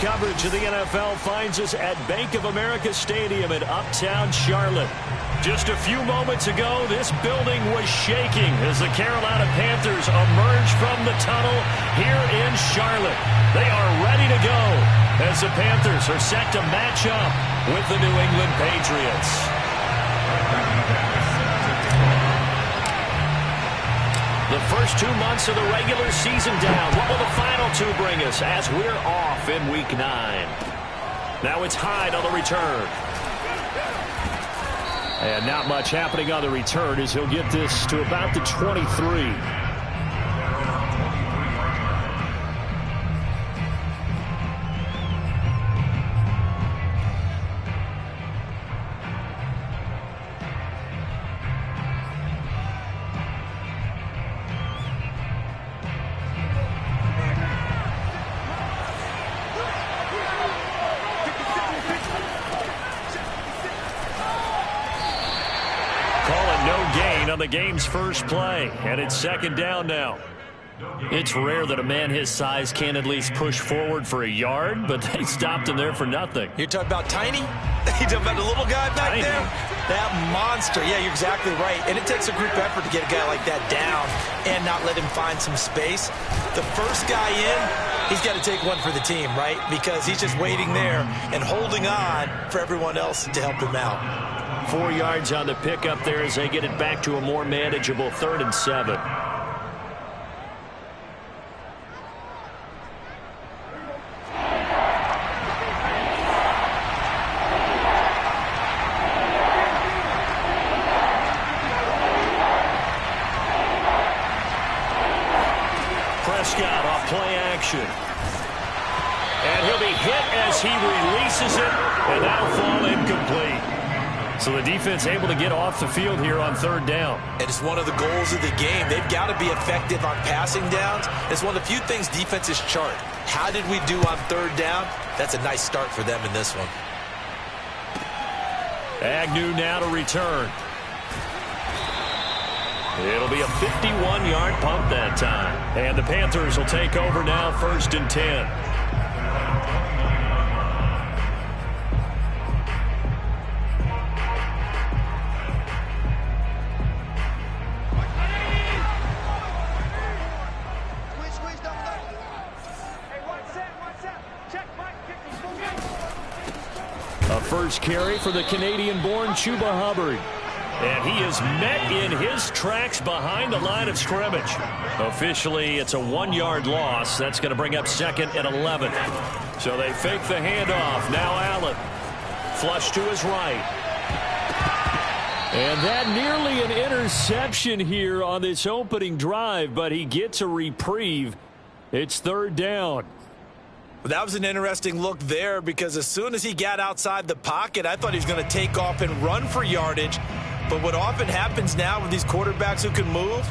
coverage of the NFL finds us at Bank of America Stadium in Uptown Charlotte. Just a few moments ago, this building was shaking as the Carolina Panthers emerge from the tunnel here in Charlotte. They are ready to go as the Panthers are set to match up with the New England Patriots. The first 2 months of the regular season down. What will the final two bring us as we're off in Week 9? Now it's Hyde on the return. And not much happening on the return as he'll get this to about the 23. The game's first play, and it's second down now. It's rare that a man his size can at least push forward for a yard, but they stopped him there for nothing. You're talking about Tiny? You're talking about the little guy back there? That monster. Yeah, you're exactly right. And it takes a group effort to get a guy like that down and not let him find some space. The first guy in, he's got to take one for the team, right? Because he's just waiting there and holding on for everyone else to help him out. 4 yards on the pickup there as they get it back to a more manageable 3rd and 7. Prescott off play action. And he'll be hit as he releases it, and that'll fall incomplete. So the defense able to get off the field here on 3rd down. And it's one of the goals of the game. They've got to be effective on passing downs. It's one of the few things defenses chart. How did we do on 3rd down? That's a nice start for them in this one. Agnew now to return. It'll be a 51-yard punt that time. And the Panthers will take over now, 1st and 10. First carry for the Canadian-born Chuba Hubbard. And he is met in his tracks behind the line of scrimmage. Officially, it's a 1-yard loss. That's going to bring up 2nd and 11. So they fake the handoff. Now Allen. Flush to his right. And that nearly an interception here on this opening drive, but he gets a reprieve. It's 3rd down. That was an interesting look there because as soon as he got outside the pocket, I thought he was going to take off and run for yardage. But what often happens now with these quarterbacks who can move,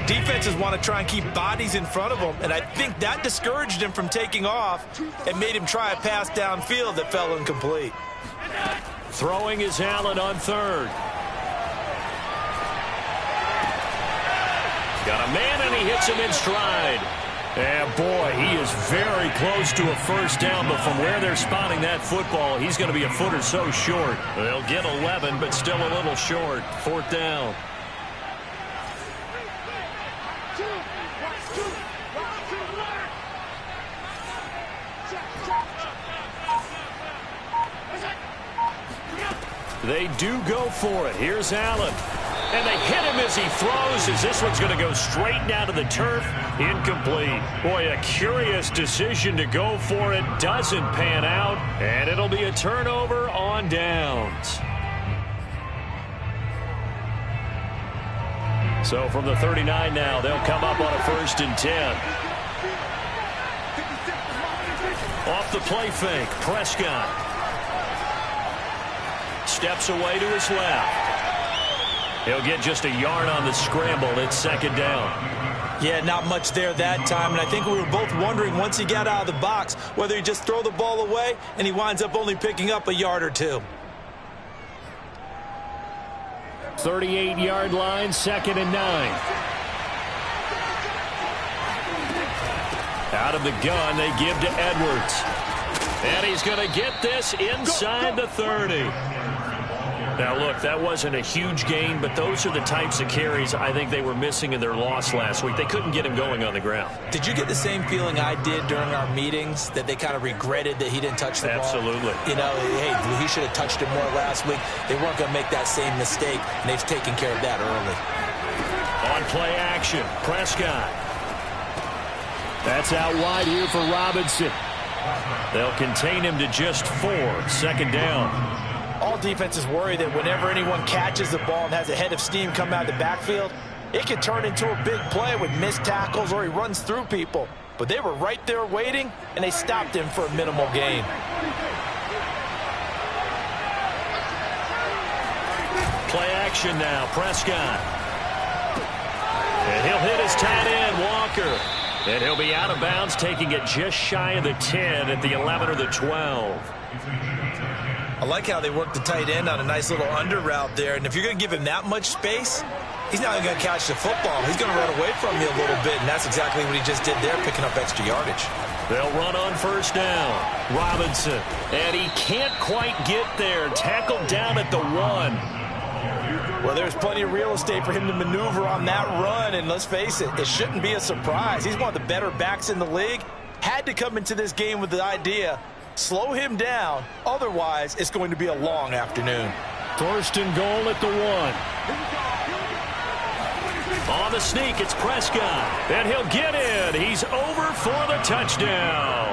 defenses want to try and keep bodies in front of them. And I think that discouraged him from taking off and made him try a pass downfield that fell incomplete. Throwing is Allen on 3rd. Got a man and he hits him in stride. And boy, he is very close to a 1st down, but from where they're spotting that football, he's going to be a foot or so short. They'll get 11, but still a little short. 4th down. They do go for it. Here's Allen. And they hit him as he throws, as this one's going to go straight down to the turf. Incomplete. Boy, a curious decision to go for it. Doesn't pan out. And it'll be a turnover on downs. So from the 39 now, they'll come up on a 1st and 10. Off the play fake, Prescott. Steps away to his left. He'll get just a yard on the scramble. It's 2nd down. Yeah, not much there that time. And I think we were both wondering once he got out of the box whether he just throw the ball away and he winds up only picking up a yard or 2. 38-yard line, 2nd and 9. Out of the gun, they give to Edwards. And he's going to get this inside the 30. Now, look, that wasn't a huge gain, but those are the types of carries I think they were missing in their loss last week. They couldn't get him going on the ground. Did you get the same feeling I did during our meetings, that they kind of regretted that he didn't touch the ball? Absolutely. You know, hey, he should have touched it more last week. They weren't going to make that same mistake, and they've taken care of that early. On play action, Prescott. That's out wide here for Robinson. They'll contain him to just 4. Second down. All defenses worry that whenever anyone catches the ball and has a head of steam come out of the backfield, it can turn into a big play with missed tackles or he runs through people. But they were right there waiting, and they stopped him for a minimal gain. Play action now, Prescott. And he'll hit his tight end, Walker. And he'll be out of bounds, taking it just shy of the 10 at the 11 or the 12. I like how they work the tight end on a nice little under route there. And if you're going to give him that much space, he's not going to catch the football. He's going to run away from you a little bit, and that's exactly what he just did there, picking up extra yardage. They'll run on first down. Robinson. And he can't quite get there. Tackled down at the 1. Well, there's plenty of real estate for him to maneuver on that run, and let's face it, it shouldn't be a surprise. He's one of the better backs in the league. Had to come into this game with the idea, slow him down, otherwise it's going to be a long afternoon. First and goal at the 1. On the sneak, it's Prescott, and he'll get in. He's over for the touchdown.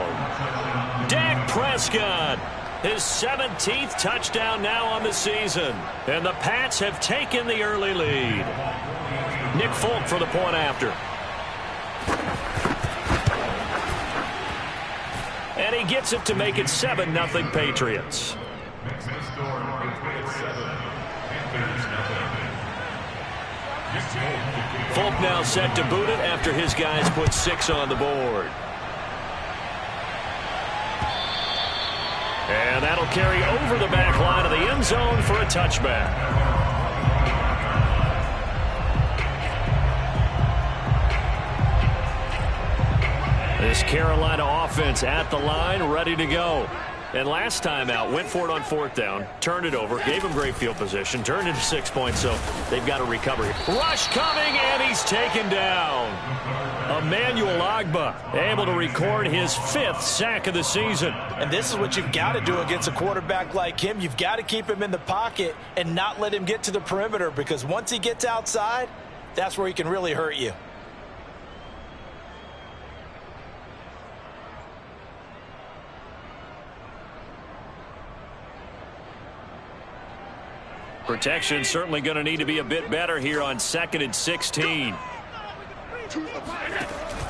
Dak Prescott. His 17th touchdown now on the season. And the Pats have taken the early lead. Nick Folk for the point after. And he gets it to make it 7-0 Patriots. Folk now set to boot it after his guys put 6 on the board. And that'll carry over the back line of the end zone for a touchback. This Carolina offense at the line, ready to go. And last time out, went for it on 4th down, turned it over, gave him great field position, turned it to 6 points, so they've got to recover. Rush coming, and he's taken down. Emmanuel Ogbah able to record his 5th sack of the season. And this is what you've got to do against a quarterback like him. You've got to keep him in the pocket and not let him get to the perimeter, because once he gets outside, that's where he can really hurt you. Protection certainly going to need to be a bit better here on 2nd and 16.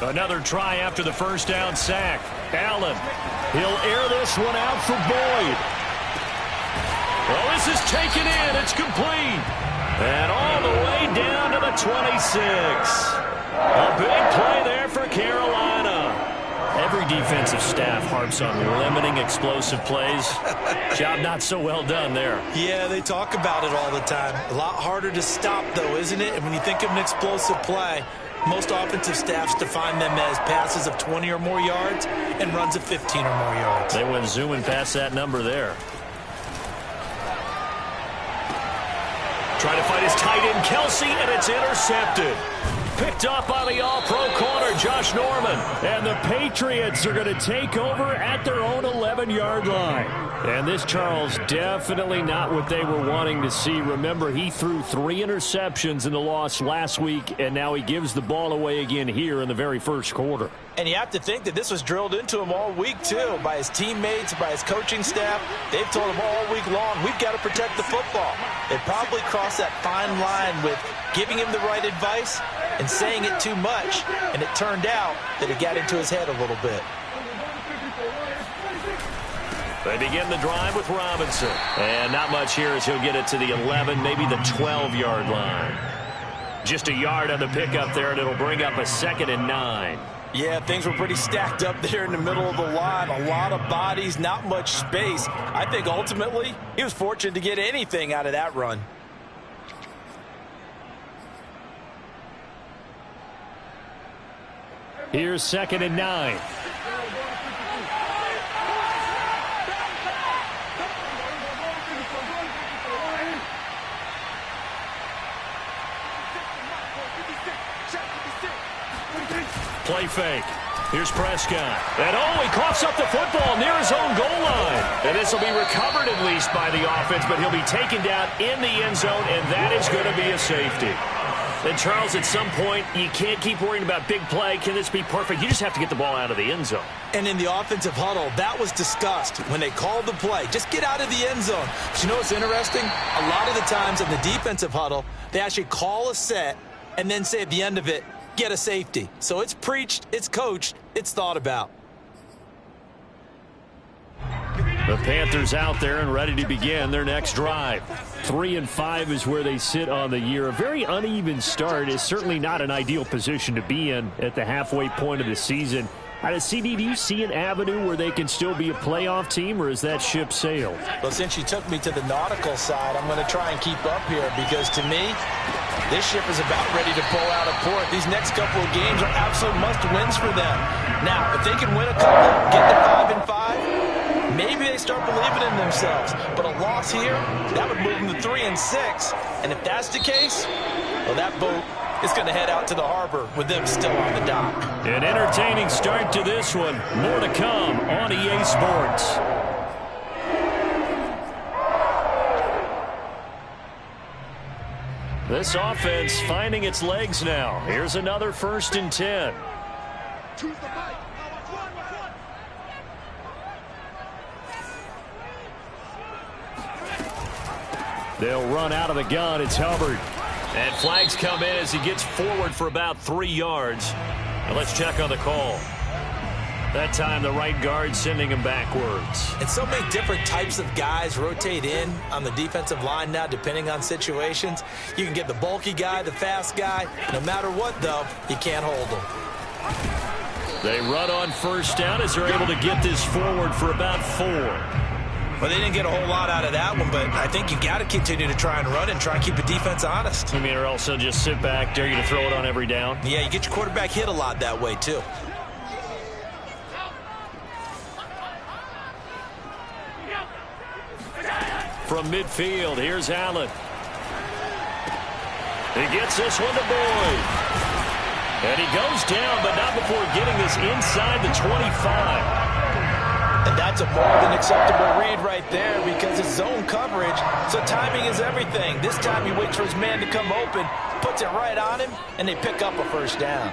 Another try after the first down sack. Allen. He'll air this one out for Boyd. Well, this is taken in. It's complete. And all the way down to the 26. A big play there for Carolina. Every defensive staff harps on limiting explosive plays. Job not so well done there. Yeah, they talk about it all the time. A lot harder to stop, though, isn't it? And when you think of an explosive play, most offensive staffs define them as passes of 20 or more yards and runs of 15 or more yards. They went zooming past that number there. Trying to fight his tight end, Kelsey, and it's intercepted. Picked up by the all-pro corner, Josh Norman. And the Patriots are going to take over at their own 11-yard line. And this, Charles, definitely not what they were wanting to see. Remember, he threw 3 interceptions in the loss last week, and now he gives the ball away again here in the very first quarter. And you have to think that this was drilled into him all week, too, by his teammates, by his coaching staff. They've told him all week long, we've got to protect the football. They probably crossed that fine line with giving him the right advice and saying it too much, and it turned out that it got into his head a little bit. They begin the drive with Robinson. And not much here as he'll get it to the 11, maybe the 12-yard line. Just a yard on the pickup there, and it'll bring up a 2nd and 9. Yeah, things were pretty stacked up there in the middle of the line. A lot of bodies, not much space. I think ultimately he was fortunate to get anything out of that run. Here's 2nd and 9. Play fake. Here's Prescott. And he coughs up the football near his own goal line. And this will be recovered at least by the offense, but he'll be taken down in the end zone, and that is going to be a safety. And Charles, at some point, you can't keep worrying about big play. Can this be perfect? You just have to get the ball out of the end zone. And in the offensive huddle, that was discussed when they called the play. Just get out of the end zone. But you know what's interesting? A lot of the times in the defensive huddle, they actually call a set and then say at the end of it, get a safety. So it's preached, it's coached, it's thought about. The Panthers out there and ready to begin their next drive. 3-5 is where they sit on the year. A very uneven start is certainly not an ideal position to be in at the halfway point of the season. CD, do you see an avenue where they can still be a playoff team, or is that ship sailed? Well, since you took me to the nautical side, I'm going to try and keep up here because to me, this ship is about ready to pull out of port. These next couple of games are absolute must-wins for them. Now, if they can win a couple, get to 5-5, maybe they start believing in themselves. But a loss here, that would move them to 3-6. And if that's the case, well, that boat is going to head out to the harbor with them still on the dock. An entertaining start to this one. More to come on EA Sports. This offense finding its legs now. Here's another 1st and 10. They'll run out of the gun. It's Hubbard. And flags come in as he gets forward for about 3 yards. And let's check on the call. That time the right guard sending him backwards. And so many different types of guys rotate in on the defensive line now depending on situations. You can get the bulky guy, the fast guy. No matter what, though, you can't hold them. They run on 1st down as they're able to get this forward for about 4. Well, they didn't get a whole lot out of that one, but I think you got to continue to try and run and try and keep the defense honest. You mean, or else they'll just sit back, dare you to throw it on every down? Yeah, you get your quarterback hit a lot that way, too. From midfield, here's Allen. He gets this one to Boyd. And he goes down, but not before getting this inside the 25. And that's a more than acceptable read right there because it's zone coverage, so timing is everything. This time he waits for his man to come open, puts it right on him, and they pick up a 1st down.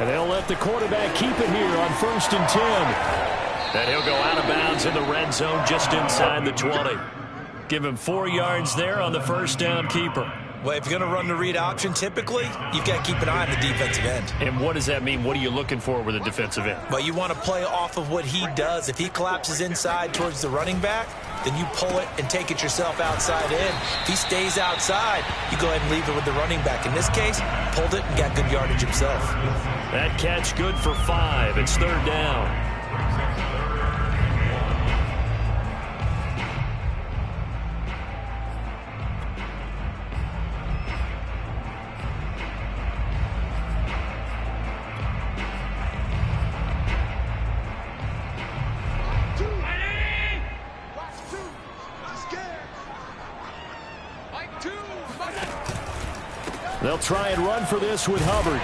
And they'll let the quarterback keep it here on 1st and 10. And he'll go out of bounds in the red zone just inside the 20. Give him 4 yards there on the 1st down keeper. Well, if you're going to run the read option, typically, you've got to keep an eye on the defensive end. And what does that mean? What are you looking for with a defensive end? Well, you want to play off of what he does. If he collapses inside towards the running back, then you pull it and take it yourself outside in. If he stays outside, you go ahead and leave it with the running back. In this case, pulled it and got good yardage himself. That catch good for 5. It's 3rd down. They'll try and run for this with Hubbard.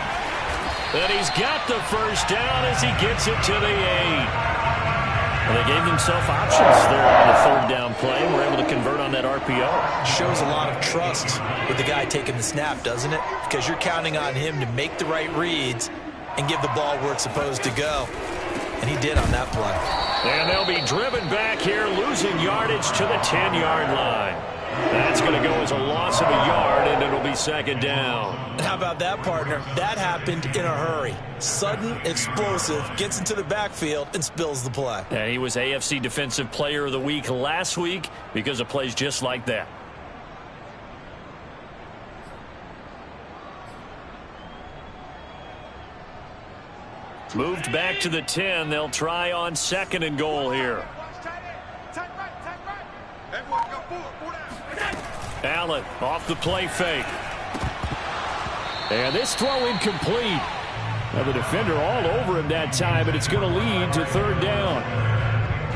And he's got the 1st down as he gets it to the 8. Well, they gave themselves options there on the 3rd down play. We're able to convert on that RPO. Shows a lot of trust with the guy taking the snap, doesn't it? Because you're counting on him to make the right reads and give the ball where it's supposed to go. And he did on that play. And they'll be driven back here, losing yardage to the 10-yard line. That's going to go as a loss of a yard, and it'll be 2nd down. How about that, partner? That happened in a hurry. Sudden, explosive, gets into the backfield, and spills the play. And he was AFC Defensive Player of the Week last week because of plays just like that. Moved back to the 10. They'll try on 2nd and goal here. Allen off the play fake. And this throw incomplete. Now the defender all over him that time, but it's going to lead to 3rd down.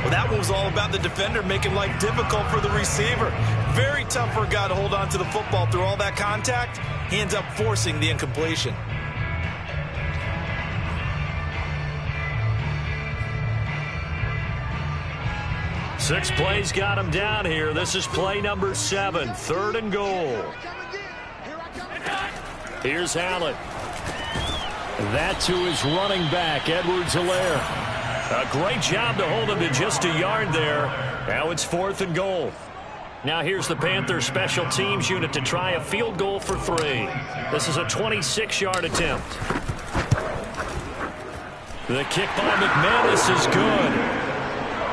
Well, that one was all about the defender making life difficult for the receiver. Very tough for a guy to hold on to the football through all that contact. He ends up forcing the incompletion. Six plays got him down here. This is play number 7, 3rd and goal. Here's Allen. That to his running back, Edwards-Helaire. A great job to hold him to just a yard there. Now it's 4th and goal. Now here's the Panthers special teams unit to try a field goal for 3. This is a 26-yard attempt. The kick by McManus is good.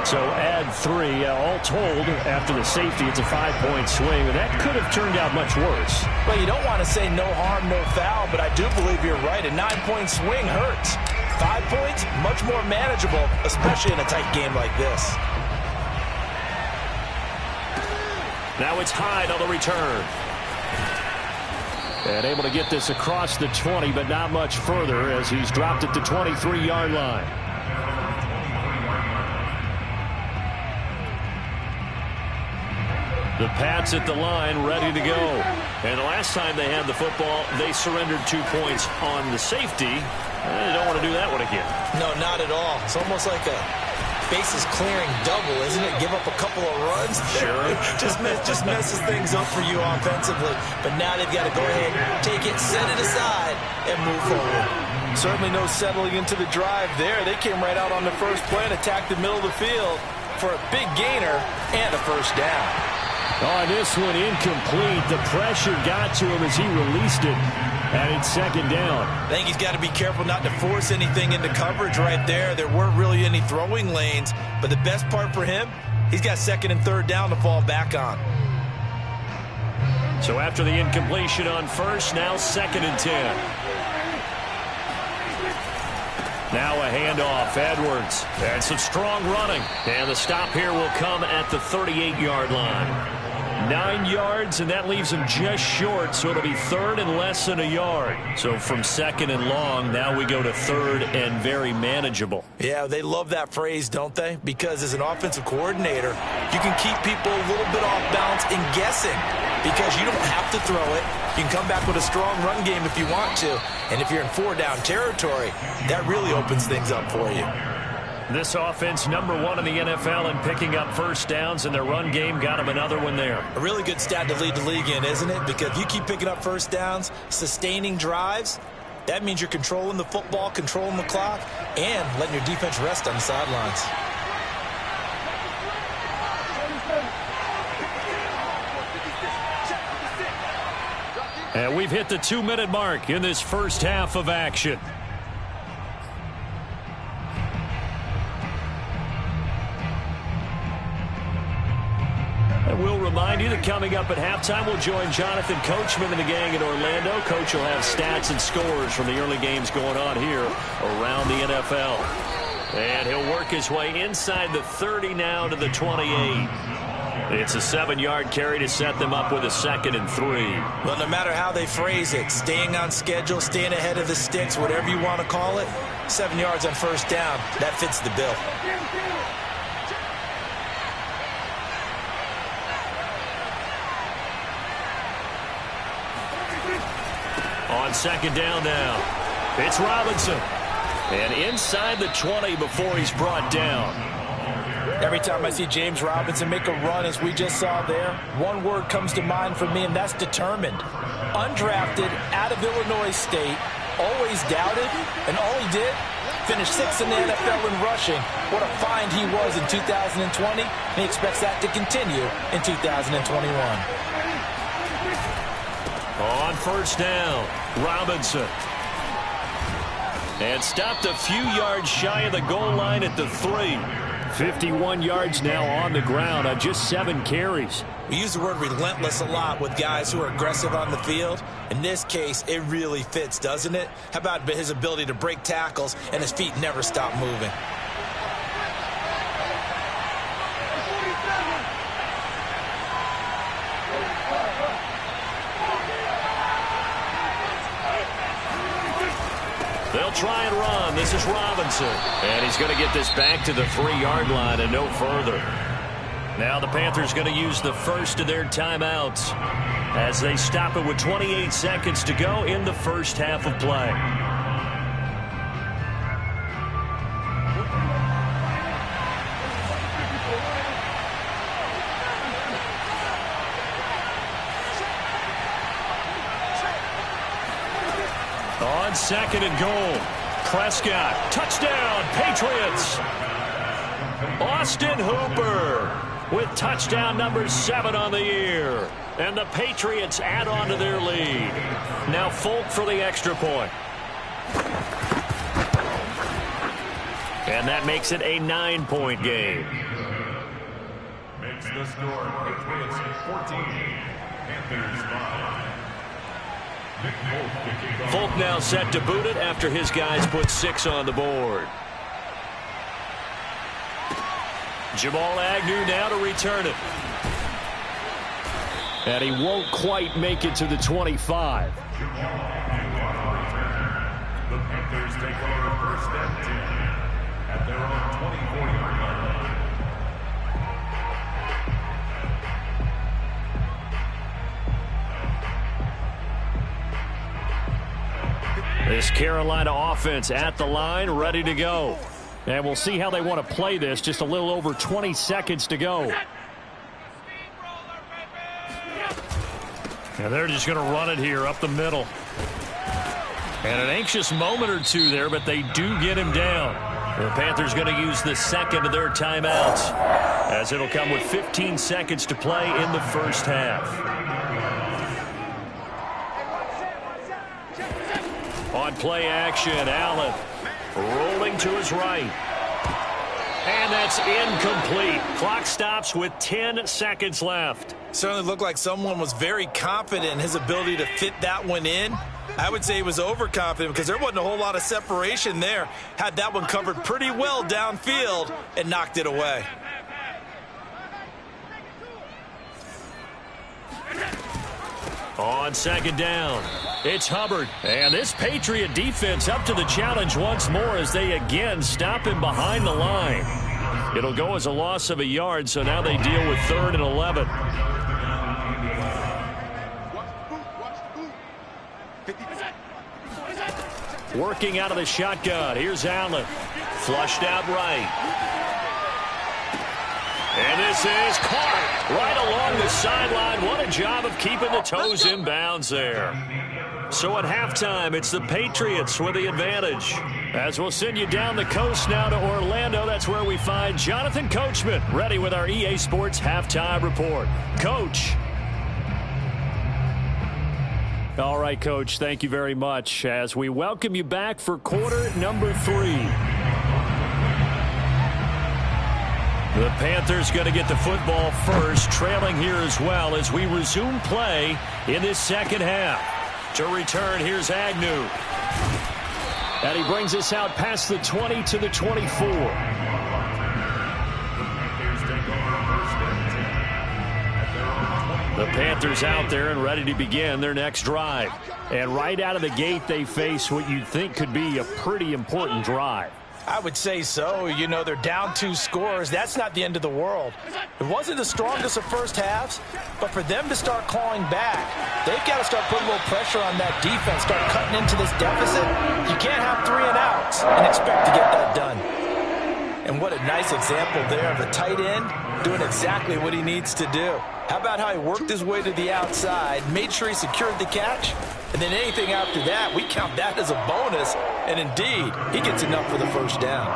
So add 3, all told, after the safety, it's a 5-point swing. And that could have turned out much worse. Well, you don't want to say no harm, no foul, but I do believe you're right. A 9-point swing hurts. 5 points, much more manageable, especially in a tight game like this. Now it's Hyde on the return. And able to get this across the 20, but not much further as he's dropped at the 23-yard line. The Pats at the line, ready to go. And the last time they had the football, they surrendered 2 points on the safety. They don't want to do that one again. No, not at all. It's almost like a bases clearing double, isn't it? Give up a couple of runs. Sure. just messes things up for you offensively. But now they've got to go ahead, take it, set it aside, and move forward. Certainly no settling into the drive there. They came right out on the first play and attacked the middle of the field for a big gainer and a first down. On this one, incomplete. The pressure got to him as he released it. And it's 2nd down. I think he's got to be careful not to force anything into coverage right there. There weren't really any throwing lanes. But the best part for him, he's got 2nd and 3rd down to fall back on. So after the incompletion on first, now 2nd and 10. Now a handoff, Edwards. And some strong running. And the stop here will come at the 38-yard line. 9 yards, and that leaves him just short, so it'll be 3rd and less than a yard. So from 2nd and long, now we go to 3rd and very manageable. Yeah, they love that phrase, don't they? Because as an offensive coordinator, you can keep people a little bit off balance and guessing because you don't have to throw it. You can come back with a strong run game if you want to. And if you're in 4-down territory, that really opens things up for you. This offense, number 1 in the NFL in picking up first downs, and their run game got them another one there. A really good stat to lead the league in, isn't it? Because if you keep picking up first downs, sustaining drives, that means you're controlling the football, controlling the clock, and letting your defense rest on the sidelines. And we've hit the 2-minute mark in this first half of action. And we'll remind you that coming up at halftime, we'll join Jonathan Coachman and the gang in Orlando. Coach will have stats and scores from the early games going on here around the NFL. And he'll work his way inside the 30 now to the 28. It's a 7-yard carry to set them up with a 2nd and 3. Well, no matter how they phrase it, staying on schedule, staying ahead of the sticks, whatever you want to call it, 7 yards on first down, that fits the bill. On 2nd down now, it's Robinson. And inside the 20 before he's brought down. Every time I see James Robinson make a run, as we just saw there, one word comes to mind for me, and that's determined. Undrafted, out of Illinois State, always doubted, and all he did, finished 6th in the NFL in rushing. What a find he was in 2020, and he expects that to continue in 2021. On first down, Robinson. And stopped a few yards shy of the goal line at the 3. 51 yards now on the ground on just 7 carries. We use the word relentless a lot with guys who are aggressive on the field. In this case, it really fits, doesn't it? How about his ability to break tackles and his feet never stop moving? They'll try and run. This is Robinson. And he's going to get this back to the 3-yard line and no further. Now the Panthers going to use the first of their timeouts as they stop it with 28 seconds to go in the first half of play. On 2nd and goal, Prescott, touchdown, Patriots. Austin Hooper with touchdown number 7 on the year. And the Patriots add on to their lead. Now Folk for the extra point. And that makes it a 9-point game. Makes the score Patriots 14, Panthers 5. Folk now set to boot it after his guys put 6 on the board. Jamal Agnew now to return it. And he won't quite make it to the 25. The Panthers take over 1st and 10 at their own 24-yard line. This Carolina offense at the line, ready to go. And we'll see how they want to play this. Just a little over 20 seconds to go. And they're just going to run it here up the middle. And an anxious moment or two there, but they do get him down. The Panthers going to use the second of their timeouts, as it'll come with 15 seconds to play in the first half. On play action, Allen rolling to his right. And that's incomplete. Clock stops with 10 seconds left. Certainly looked like someone was very confident in his ability to fit that one in. I would say he was overconfident because there wasn't a whole lot of separation there. Had that one covered pretty well downfield and knocked it away. On 2nd down, it's Hubbard. And this Patriot defense up to the challenge once more as they again stop him behind the line. It'll go as a loss of a yard, so now they deal with 3rd and 11. Working out of the shotgun. Here's Allen. Flushed out right. And this is caught right along the sideline. What a job of keeping the toes in bounds there. So at halftime, it's the Patriots with the advantage. As we'll send you down the coast now to Orlando, that's where we find Jonathan Coachman, ready with our EA Sports Halftime Report. Coach. All right, Coach, thank you very much as we welcome you back for quarter number 3. The Panthers going to get the football first, trailing here as well as we resume play in this second half. To return, here's Agnew. And he brings us out past the 20 to the 24. The Panthers out there and ready to begin their next drive. And right out of the gate, they face what you'd think could be a pretty important drive. I would say so. You know, they're down 2 scores. That's not the end of the world. It wasn't the strongest of first halves, but for them to start clawing back, they've got to start putting a little pressure on that defense, start cutting into this deficit. You can't have 3 and outs and expect to get that done. And what a nice example there of a tight end doing exactly what he needs to do. How about how he worked his way to the outside, made sure he secured the catch, and then anything after that, we count that as a bonus. And indeed, he gets enough for the first down.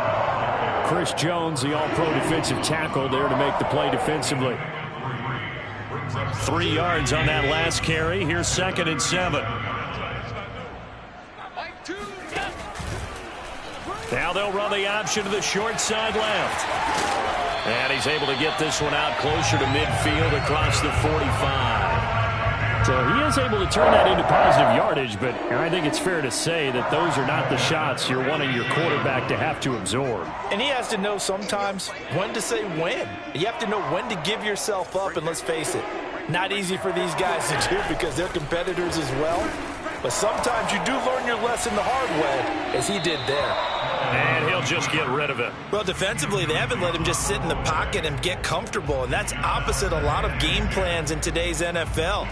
Chris Jones, the all-pro defensive tackle, there to make the play defensively. 3 yards on that last carry. Here's 2nd and 7. Now they'll run the option to the short side left. And he's able to get this one out closer to midfield across the 45. So he is able to turn that into positive yardage, but I think it's fair to say that those are not the shots you're wanting your quarterback to have to absorb. And he has to know sometimes when to say when. You have to know when to give yourself up, and let's face it, not easy for these guys to do because they're competitors as well. but sometimes you do learn your lesson the hard way, as he did there. And he'll just get rid of it. Well, defensively, they haven't let him just sit in the pocket and get comfortable, and that's opposite a lot of game plans in today's NFL.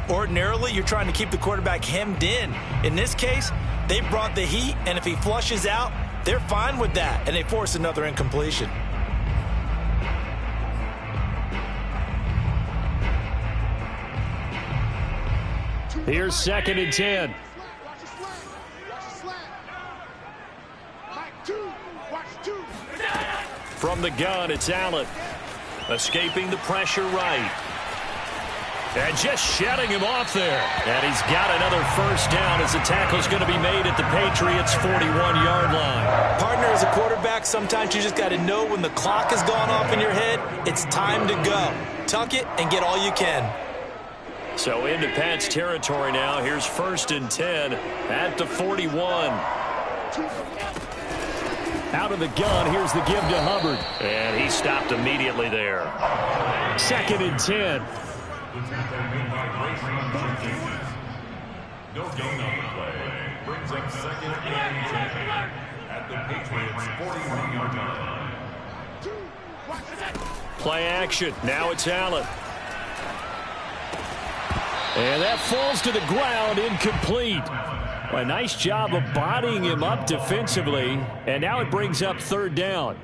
Ordinarily, you're trying to keep the quarterback hemmed in. In this case, they brought the heat, and if he flushes out, they're fine with that, and they force another incompletion. Here's 2nd and 10. From the gun, it's Allen. Escaping the pressure right. And just shutting him off there. And he's got another first down as the tackle's going to be made at the Patriots' 41-yard line. Partner, as a quarterback, sometimes you just got to know when the clock has gone off in your head, it's time to go. Tuck it and get all you can. So into Pats territory now. Here's 1st and 10 at the 41. Out of the gun, here's the give to Hubbard. And he stopped immediately there. 2nd and 10. No gain on the play. Brings up 2nd and 10 at the Patriots' 41-yard line. Play action. Now it's Allen. And that falls to the ground, incomplete. A nice job of bodying him up defensively, and now it brings up 3rd down.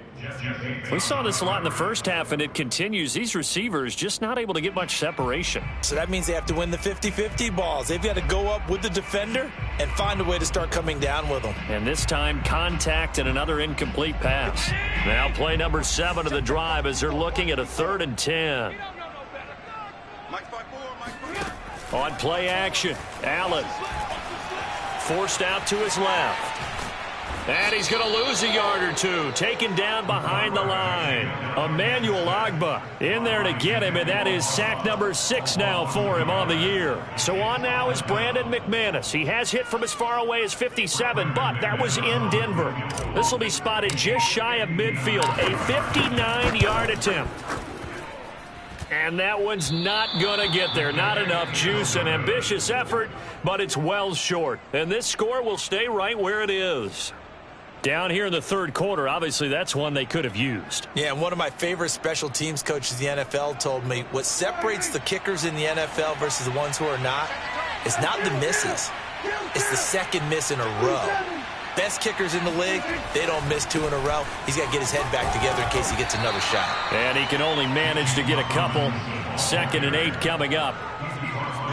We saw this a lot in the first half, and it continues. These receivers just not able to get much separation. So that means they have to win the 50-50 balls. They've got to go up with the defender and find a way to start coming down with them. And this time, contact and another incomplete pass. Now play number 7 of the drive as they're looking at a 3rd and 10. On play action, Allen forced out to his left. And he's going to lose a yard or two, taken down behind the line. Emmanuel Ogbah in there to get him, and that is sack number 6 now for him on the year. So on now is Brandon McManus. He has hit from as far away as 57, but that was in Denver. This will be spotted just shy of midfield, a 59-yard attempt. And that one's not going to get there. Not enough juice. An ambitious effort, but it's well short. And this score will stay right where it is. Down here in the 3rd quarter, obviously that's one they could have used. Yeah, and one of my favorite special teams coaches in the NFL told me what separates the kickers in the NFL versus the ones who are not is not the misses. It's the second miss in a row. Best kickers in the league, they don't miss 2 in a row. He's got to get his head back together in case he gets another shot. And he can only manage to get a couple. 2nd and 8 coming up.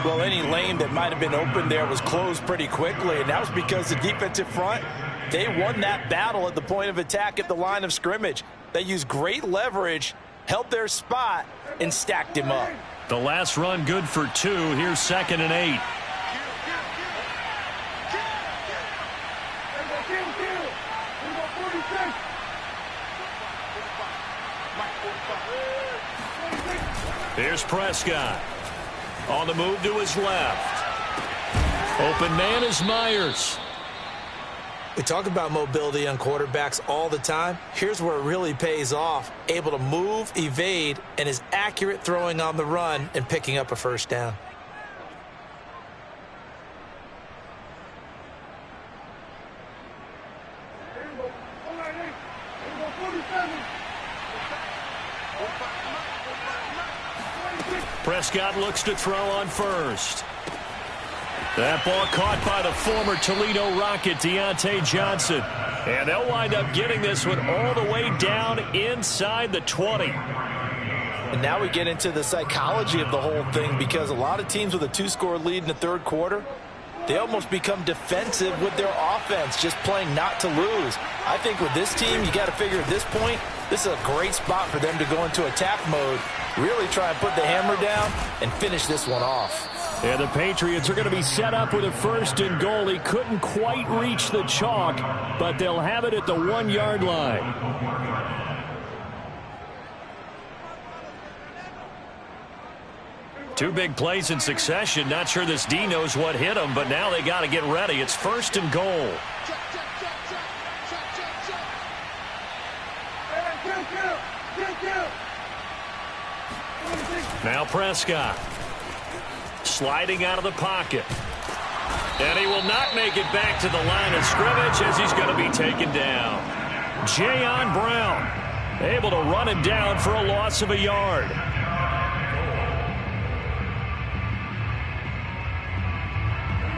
Well, any lane that might have been open there was closed pretty quickly, and that was because the defensive front, they won that battle at the point of attack at the line of scrimmage. They used great leverage, held their spot, and stacked him up. The last run good for 2. Here's 2nd and 8. Here's Prescott. On the move to his left. Open man is Myers. We talk about mobility on quarterbacks all the time. Here's where it really pays off. Able to move, evade, and is accurate throwing on the run and picking up a first down. Prescott looks to throw on first. That ball caught by the former Toledo Rocket, Deontay Johnson. And they'll wind up getting this one all the way down inside the 20. And now we get into the psychology of the whole thing, because a lot of teams with a 2-score lead in the 3rd quarter, they almost become defensive with their offense, just playing not to lose. I think with this team, you got to figure at this point, this is a great spot for them to go into attack mode, really try and put the hammer down and finish this one off. And the Patriots are going to be set up with a 1st and goal. He couldn't quite reach the chalk, but they'll have it at the 1-yard line. 2 big plays in succession. Not sure this D knows what hit him, but now they got to get ready. It's 1st and goal. Now Prescott. Sliding out of the pocket. And he will not make it back to the line of scrimmage as he's going to be taken down. Jayon Brown able to run him down for a loss of a yard.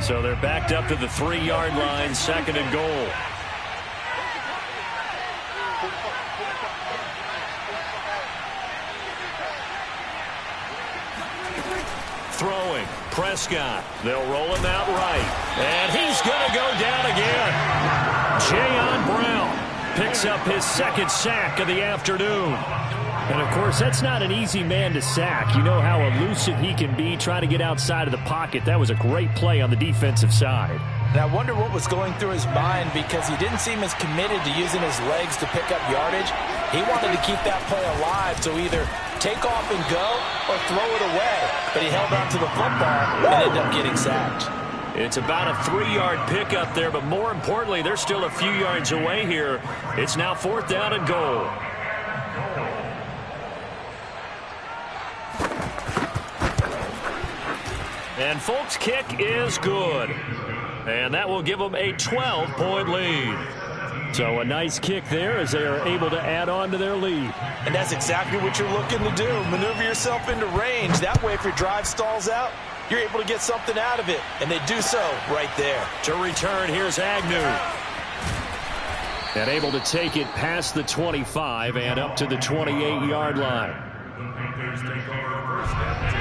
So they're backed up to the 3-yard line, 2nd and goal. Throwing, Prescott. They'll roll him out right. And he's going to go down again. Jayon Brown picks up his 2nd sack of the afternoon. And, of course, that's not an easy man to sack. You know how elusive he can be trying to get outside of the pocket. That was a great play on the defensive side. And I wonder what was going through his mind, because he didn't seem as committed to using his legs to pick up yardage. He wanted to keep that play alive, so either take off and go or throw it away. But he held on to the football and ended up getting sacked. It's about a 3-yard pickup there, but more importantly, they're still a few yards away here. It's now 4th down and goal. And Folk's kick is good. And that will give them a 12-point lead. So a nice kick there as they are able to add on to their lead. And that's exactly what you're looking to do. Maneuver yourself into range. That way, if your drive stalls out, you're able to get something out of it. And they do so right there. To return, here's Agnew. And able to take it past the 25 and up to the 28-yard line.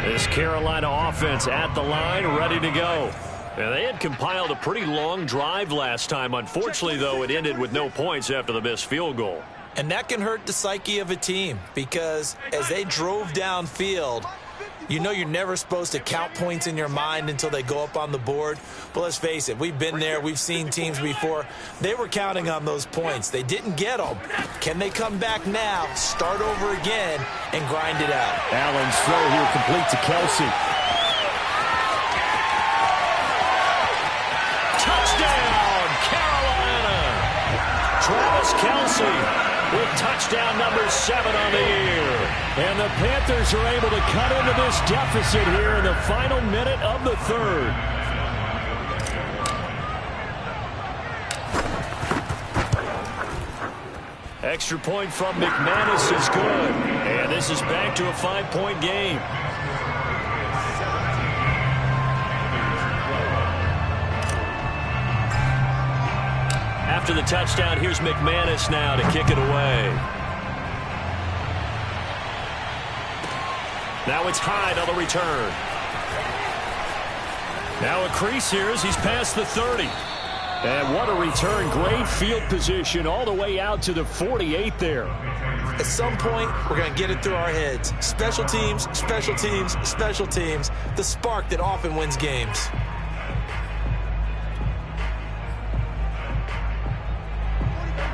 This Carolina offense at the line, ready to go. And they had compiled a pretty long drive last time. Unfortunately, though, it ended with no points after the missed field goal. And that can hurt the psyche of a team, because as they drove downfield, you know you're never supposed to count points in your mind until they go up on the board. But let's face it, we've been there. We've seen teams before. They were counting on those points. They didn't get them. Can they come back now, start over again, and grind it out? Allen's throw here complete to Kelsey. Touchdown, Carolina! Travis Kelsey with touchdown number 7 on the year. And the Panthers are able to cut into this deficit here in the final minute of the 3rd. Extra point from McManus is good. And this is back to a 5-point game. After the touchdown, here's McManus now to kick it away. Now it's Hyde on the return. Now a crease here as he's past the 30. And what a return. Great field position all the way out to the 48 there. At some point, we're going to get it through our heads. Special teams, special teams, special teams. The spark that often wins games.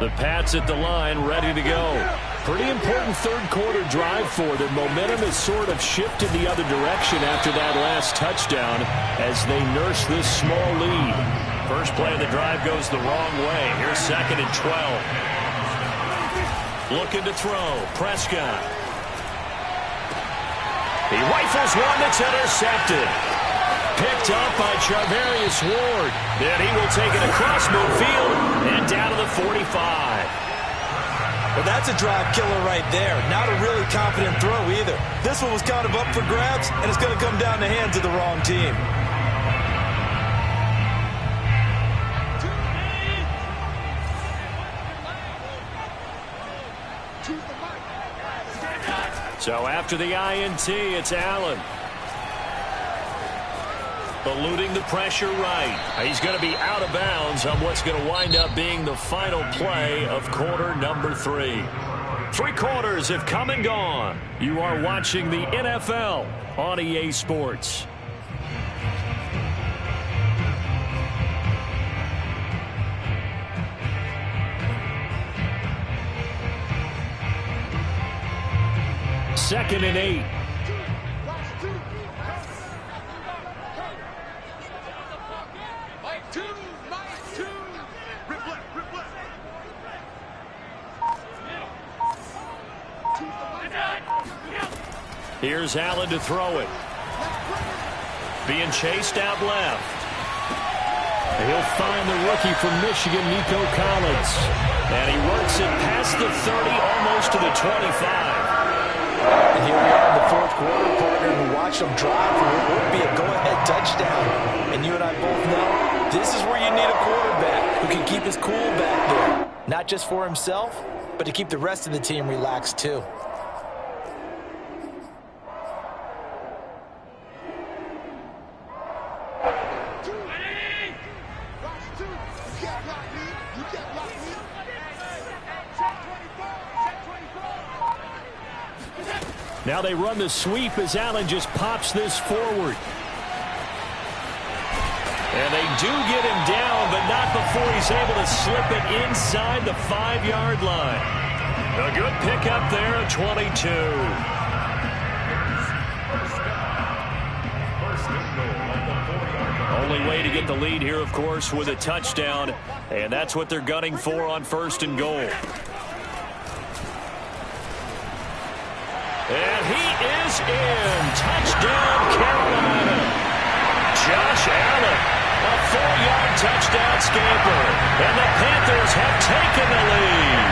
The Pats at the line, ready to go. Pretty important 3rd quarter drive for them. Momentum has sort of shifted the other direction after that last touchdown as they nurse this small lead. First play of the drive goes the wrong way. Here's 2nd and 12. Looking to throw. Prescott. He rifles one that's intercepted. Picked up by Charvarius Ward. Then he will take it across midfield and down to the 45. Well, that's a drive killer right there. Not a really confident throw either. This one was kind of up for grabs, and it's going to come down the hands of the wrong team. So after the INT, it's Allen. Eluding the pressure right. He's going to be out of bounds on what's going to wind up being the final play of quarter number 3. 3 quarters have come and gone. You are watching the NFL on EA Sports. Second and 8. Here's Allen to throw it. Being chased out left. He'll find the rookie from Michigan, Nico Collins. And he works it past the 30, almost to the 25. And here we are in the fourth quarter, partner, and watch them drive for what would be a go-ahead touchdown. And you and I both know this is where you need a quarterback who can keep his cool back there. Not just for himself, but to keep the rest of the team relaxed too. Now they run the sweep as Allen just pops this forward. And they do get him down, but not before he's able to slip it inside the 5-yard line. A good pickup there at 22. Only way to get the lead here, of course, with a touchdown. And that's what they're gunning for on 1st and goal. And he is in. Touchdown, Carolina. Josh Allen, a 4-yard touchdown scamper. And the Panthers have taken the lead.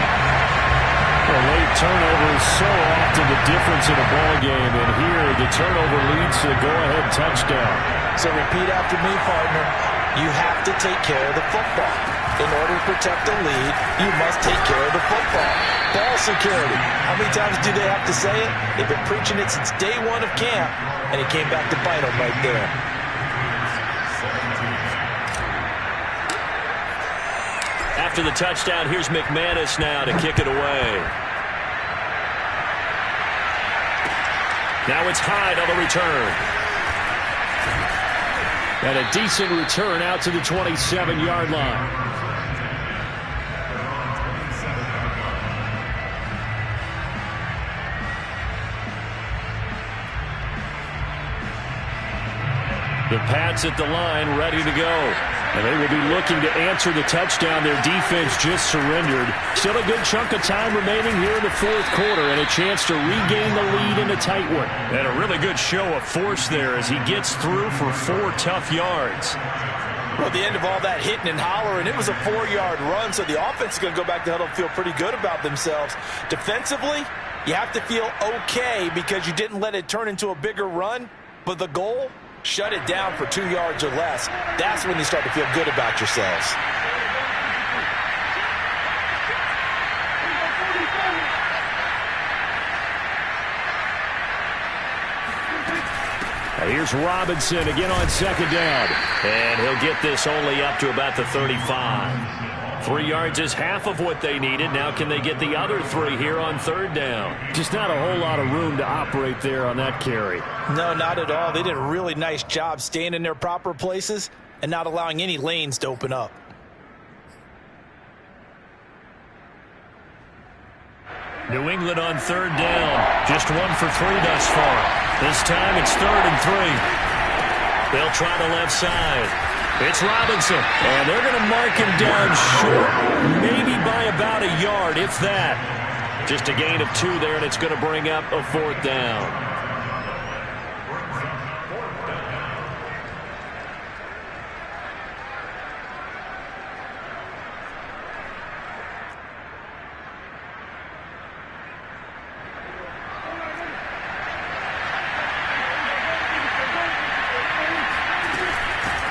A late turnover is so often the difference in a ball game. And here, the turnover leads to the go-ahead touchdown. So repeat after me, partner. You have to take care of the football. In order to protect the lead, you must take care of the football. Ball security. How many times do they have to say it? They've been preaching it since day one of camp, and it came back to bite them right there. After the touchdown, here's McManus now to kick it away. Now it's Hyde on the return. And a decent return out to the 27-yard line. The Pats at the line, ready to go. And they will be looking to answer the touchdown. Their defense just surrendered. Still a good chunk of time remaining here in the fourth quarter and a chance to regain the lead in a tight one. And a really good show of force there as he gets through for 4 tough yards. Well, the end of all that hitting and hollering, it was a 4-yard run, so the offense is going to go back to huddle and feel pretty good about themselves. Defensively, you have to feel okay because you didn't let it turn into a bigger run, but the goal, shut it down for 2 yards or less. That's when you start to feel good about yourselves. Here's Robinson again on 2nd down. And he'll get this only up to about the 35. 3 yards is half of what they needed. Now can they get the other 3 here on 3rd down? Just not a whole lot of room to operate there on that carry. No, not at all. They did a really nice job staying in their proper places and not allowing any lanes to open up. New England on 3rd down. Just 1 for 3 thus far. This time it's 3rd and 3. They'll try the left side. It's Robinson, and they're going to mark him down short, maybe by about a yard, if that. Just a gain of 2 there, and it's going to bring up a 4th down.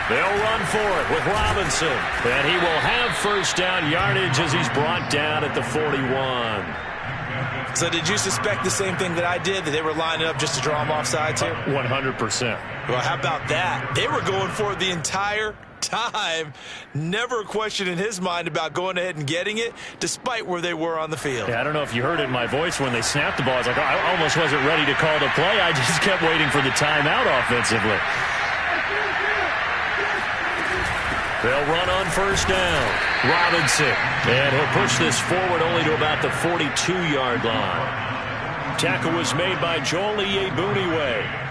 They'll run for it with Robinson. And he will have 1st down yardage as he's brought down at the 41. So did you suspect the same thing that I did, that they were lining up just to draw him off sides here? 100%. Well, how about that? They were going for it the entire time. Never a question in his mind about going ahead and getting it, despite where they were on the field. Yeah, I don't know if you heard it in my voice when they snapped the ball. I was like, oh, I almost wasn't ready to call the play. I just kept waiting for the timeout offensively. They'll run on 1st down. Robinson. And he'll push this forward only to about the 42-yard line. Tackle was made by Joel Iyiegbuniwe.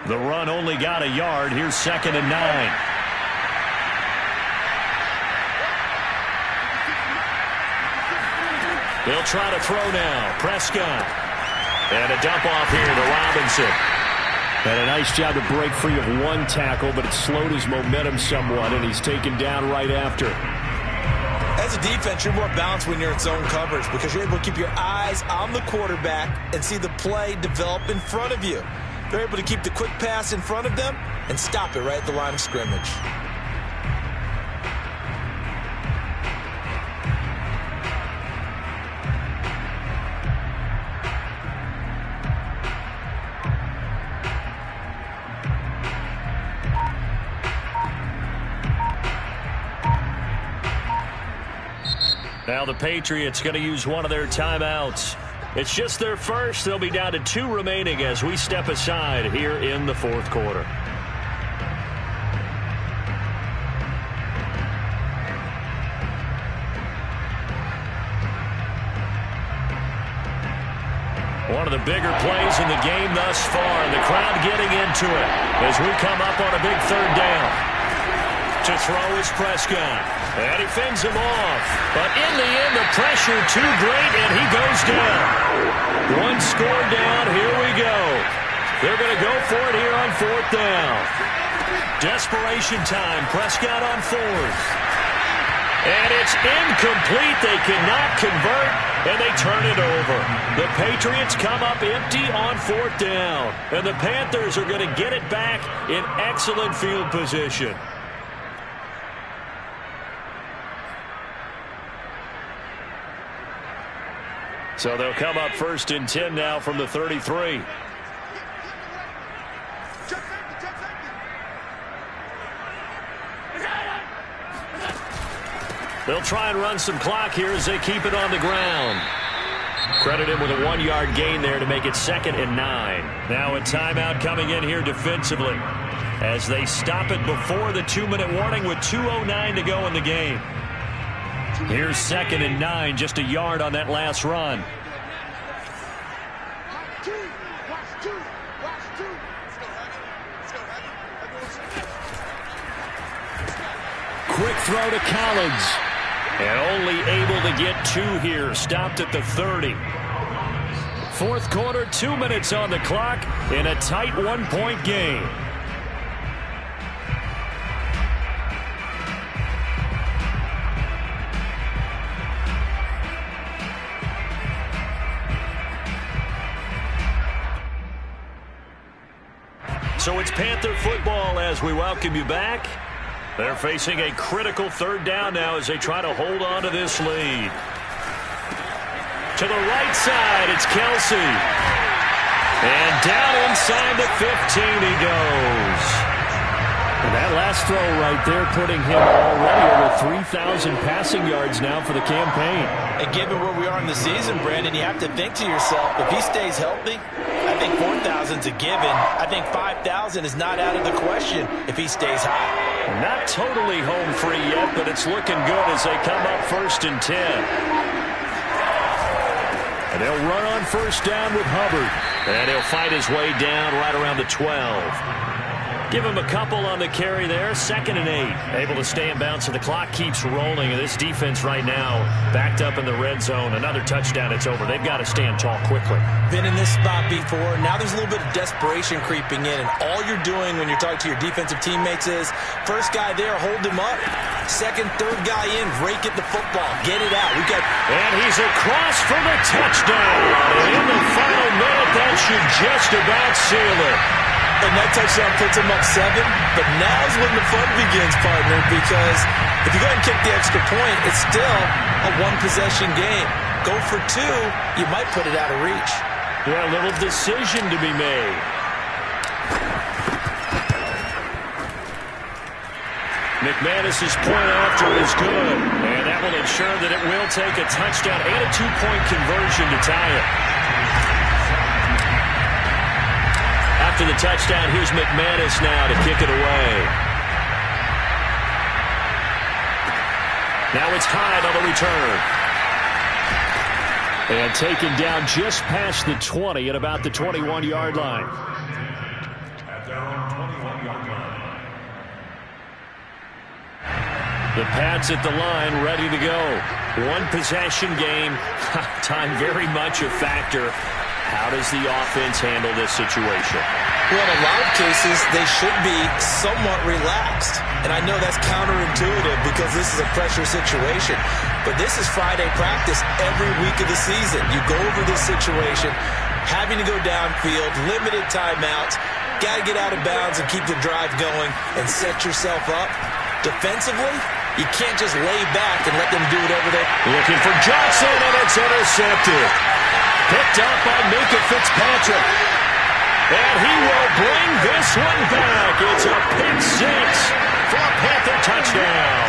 The run only got a yard. Here's 2nd and 9. They'll try to throw now. Prescott. And a dump off here to Robinson. And a nice job to break free of one tackle, but it slowed his momentum somewhat, and he's taken down right after. As a defense, you're more balanced when you're in zone coverage because you're able to keep your eyes on the quarterback and see the play develop in front of you. They're able to keep the quick pass in front of them and stop it right at the line of scrimmage. Now the Patriots going to use one of their timeouts. It's just their first. They'll be down to 2 remaining as we step aside here in the 4th quarter. One of the bigger plays in the game thus far. The crowd getting into it as we come up on a big 3rd down. To throw is Prescott. And he fends him off. But in the end, the pressure too great, and he goes down. 1 score down. Here we go. They're going to go for it here on 4th down. Desperation time. Prescott on 4th. And it's incomplete. They cannot convert, and they turn it over. The Patriots come up empty on 4th down. And the Panthers are going to get it back in excellent field position. So they'll come up 1st and 10 now from the 33. They'll try and run some clock here as they keep it on the ground. Credit him with a 1-yard gain there to make it 2nd and 9. Now a timeout coming in here defensively as they stop it before the 2-minute warning with 2:09 to go in the game. Here's 2nd and 9, just a yard on that last run. Quick throw to Collins. And only able to get 2 here. Stopped at the 30. 4th quarter, 2 minutes on the clock in a tight 1-point game. So it's Panther football as we welcome you back. They're facing a critical 3rd down now as they try to hold on to this lead. To the right side, it's Kelsey. And down inside the 15 he goes. And that last throw right there putting him already over 3,000 passing yards now for the campaign. And given where we are in the season, Brandon, you have to think to yourself, if he stays healthy, I think 4,000's a given. I think 5,000 is not out of the question if he stays high. Not totally home free yet, but it's looking good as they come up 1st and 10. And they'll run on 1st down with Hubbard. And he'll fight his way down right around the 12. Give him a couple on the carry there. 2nd and 8. Able to stay in bounds, so the clock keeps rolling. And this defense right now backed up in the red zone. Another touchdown, it's over. They've got to stand tall quickly. Been in this spot before. Now there's a little bit of desperation creeping in. And all you're doing when you're talking to your defensive teammates is, first guy there, hold him up. 2nd, 3rd guy in, rake at the football. Get it out. And he's across for the touchdown. And in the final minute, that should just about seal it. And that touchdown puts him up 7. But now's when the fun begins, partner, because if you go ahead and kick the extra point, it's still a 1-possession game. Go for 2, you might put it out of reach. Yeah, a little decision to be made. McManus's point after is good. And that will ensure that it will take a touchdown and a 2-point conversion to tie it. After the touchdown, here's McManus now to kick it away. Now it's Hyde on the return. And taken down just past the 20 at about the 21-yard line. At their The Pats at the line, ready to go. One possession game. Time very much a factor. How does the offense handle this situation? Well, in a lot of cases, they should be somewhat relaxed. And I know that's counterintuitive because this is a pressure situation. But this is Friday practice every week of the season. You go over this situation, having to go downfield, limited timeouts, got to get out of bounds and keep the drive going and set yourself up. Defensively, you can't just lay back and let them do whatever they... Looking for Johnson, and it's intercepted. Picked up by Minkah Fitzpatrick. And he will bring this one back. It's a pick six for a Panther touchdown.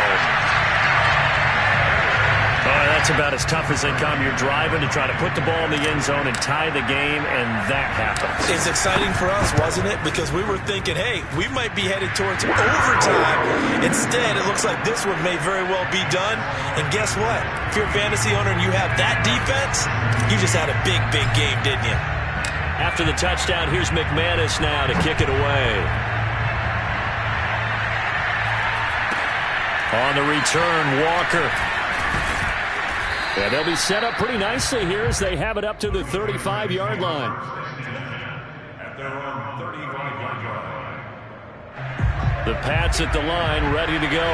That's about as tough as they come. You're driving to try to put the ball in the end zone and tie the game, and that happens. It's exciting for us, wasn't it? Because we were thinking, hey, we might be headed towards overtime. Instead, it looks like this one may very well be done. And guess what? If you're a fantasy owner and you have that defense, you just had a big, big game, didn't you? After the touchdown, here's McManus now to kick it away. On the return, Walker. Yeah, they'll be set up pretty nicely here as they have it up to the 35-yard line. At their own 35-yard line. The Pats at the line, ready to go.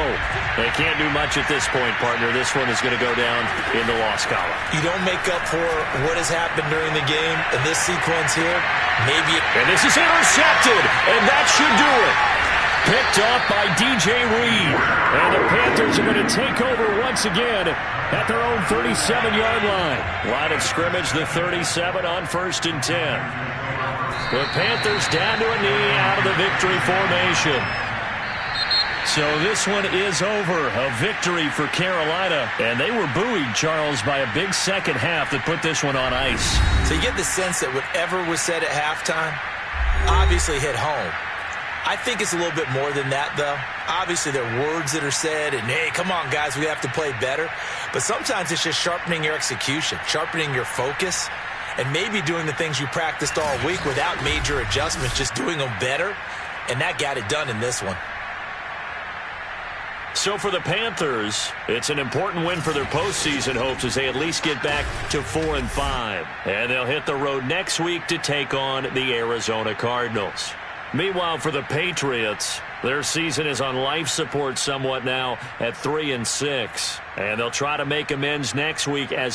They can't do much at this point, partner. This one is going to go down in the loss column. You don't make up for what has happened during the game in this sequence here. Maybe And this is intercepted, and that should do it. Picked off by DJ Reed. And the Panthers are going to take over once again at their own 37-yard line. Line of scrimmage, the 37 on 1st and 10. The Panthers down to a knee out of the victory formation. So this one is over. A victory for Carolina. And they were buoyed, Charles, by a big second half that put this one on ice. So you get the sense that whatever was said at halftime obviously hit home. I think it's a little bit more than that, though. Obviously, there are words that are said, and, hey, come on, guys, we have to play better. But sometimes it's just sharpening your execution, sharpening your focus, and maybe doing the things you practiced all week without major adjustments, just doing them better. And that got it done in this one. So for the Panthers, it's an important win for their postseason hopes as they at least get back to 4-5. And they'll hit the road next week to take on the Arizona Cardinals. Meanwhile, for the Patriots, their season is on life support somewhat now at 3-6. And they'll try to make amends next week as